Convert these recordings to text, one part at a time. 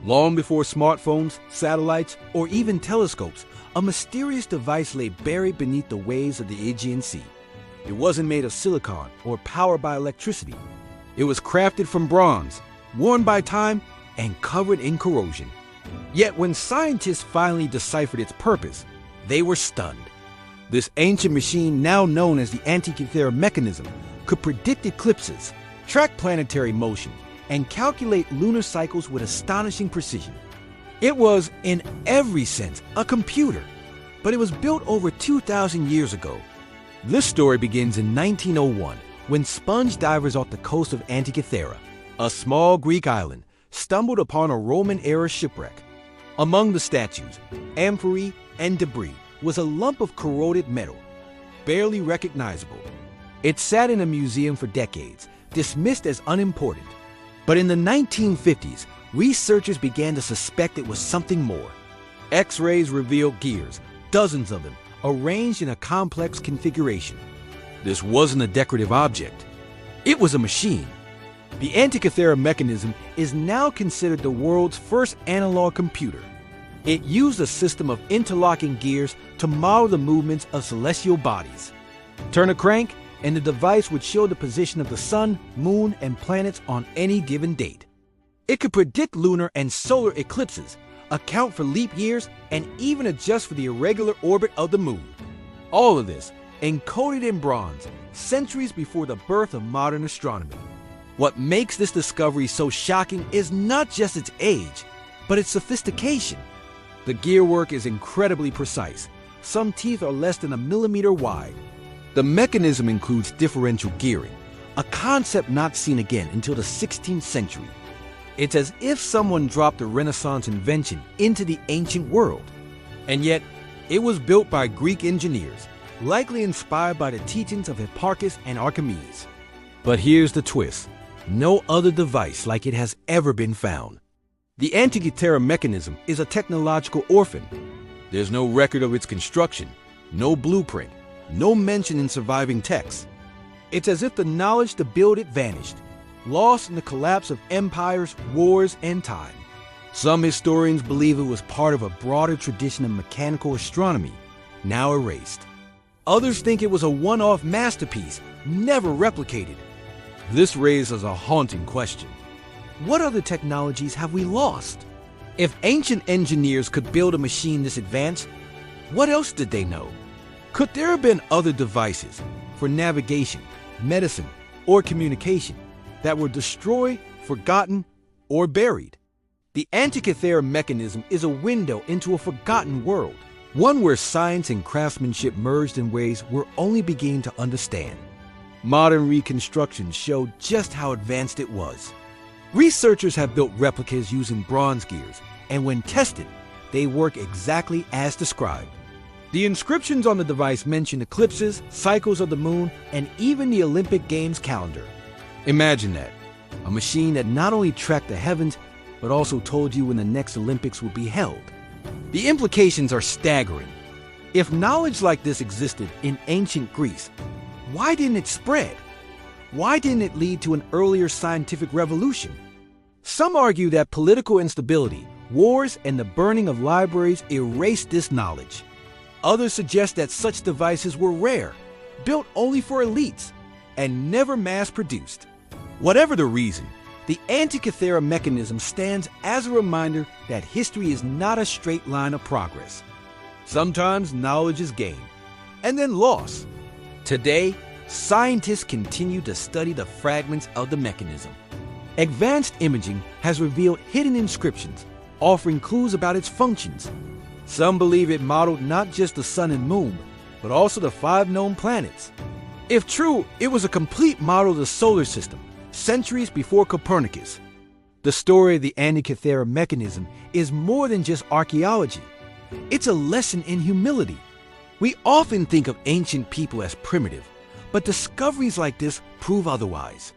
Long before smartphones, satellites, or even telescopes, a mysterious device lay buried beneath the waves of the Aegean Sea. It wasn't made of silicon or powered by electricity. It was crafted from bronze, worn by time, and covered in corrosion. Yet when scientists finally deciphered its purpose, they were stunned. This ancient machine, now known as the Antikythera mechanism, could predict eclipses, track planetary motion, and calculate lunar cycles with astonishing precision. It was, in every sense, a computer, but it was built over 2,000 years ago. This story begins in 1901, when sponge divers off the coast of Antikythera, a small Greek island, stumbled upon a Roman-era shipwreck. Among the statues, amphorae, and debris was a lump of corroded metal, barely recognizable. It sat in a museum for decades, dismissed as unimportant. But in the 1950s, researchers began to suspect it was something more. X-rays revealed gears, dozens of them, arranged in a complex configuration. This wasn't a decorative object. It was a machine. The Antikythera mechanism is now considered the world's first analog computer. It used a system of interlocking gears to model the movements of celestial bodies. Turn a crank, and the device would show the position of the sun, moon, and planets on any given date. It could predict lunar and solar eclipses, account for leap years, and even adjust for the irregular orbit of the moon. All of this encoded in bronze, centuries before the birth of modern astronomy. What makes this discovery so shocking is not just its age, but its sophistication. The gearwork is incredibly precise. Some teeth are less than a millimeter wide. The mechanism includes differential gearing, a concept not seen again until the 16th century. It's as if someone dropped a Renaissance invention into the ancient world. And yet, it was built by Greek engineers, likely inspired by the teachings of Hipparchus and Archimedes. But here's the twist. No other device like it has ever been found. The Antikythera mechanism is a technological orphan. There's no record of its construction, no blueprint, no mention in surviving texts. It's as if the knowledge to build it vanished, lost in the collapse of empires, wars, and time. Some historians believe it was part of a broader tradition of mechanical astronomy, now erased. Others think it was a one-off masterpiece, never replicated. This raises a haunting question. What other technologies have we lost? If ancient engineers could build a machine this advanced, what else did they know? Could there have been other devices for navigation, medicine, or communication that were destroyed, forgotten, or buried? The Antikythera mechanism is a window into a forgotten world, one where science and craftsmanship merged in ways we're only beginning to understand. Modern reconstructions show just how advanced it was. Researchers have built replicas using bronze gears, and when tested, they work exactly as described. The inscriptions on the device mention eclipses, cycles of the moon, and even the Olympic Games calendar. Imagine that. A machine that not only tracked the heavens, but also told you when the next Olympics would be held. The implications are staggering. If knowledge like this existed in ancient Greece, why didn't it spread? Why didn't it lead to an earlier scientific revolution? Some argue that political instability, wars, and the burning of libraries erased this knowledge. Others suggest that such devices were rare, built only for elites, and never mass-produced. Whatever the reason, the Antikythera mechanism stands as a reminder that history is not a straight line of progress. Sometimes knowledge is gained, and then lost. Today, scientists continue to study the fragments of the mechanism. Advanced imaging has revealed hidden inscriptions, offering clues about its functions. Some believe it modeled not just the sun and moon, but also the 5 known planets. If true, it was a complete model of the solar system, centuries before Copernicus. The story of the Antikythera mechanism is more than just archaeology. It's a lesson in humility. We often think of ancient people as primitive, but discoveries like this prove otherwise.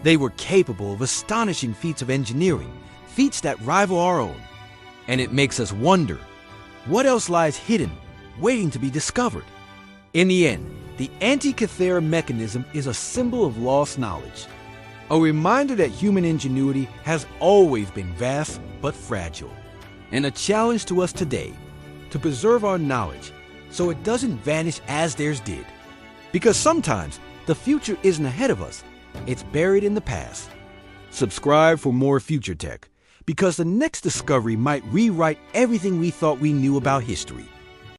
They were capable of astonishing feats of engineering, feats that rival our own. And it makes us wonder, what else lies hidden, waiting to be discovered? In the end, the Antikythera mechanism is a symbol of lost knowledge, A reminder that human ingenuity has always been vast but fragile, and a challenge to us today to preserve our knowledge so it doesn't vanish as theirs did. Because sometimes the future isn't ahead of us, it's buried in the past. Subscribe for more future tech, because the next discovery might rewrite everything we thought we knew about history.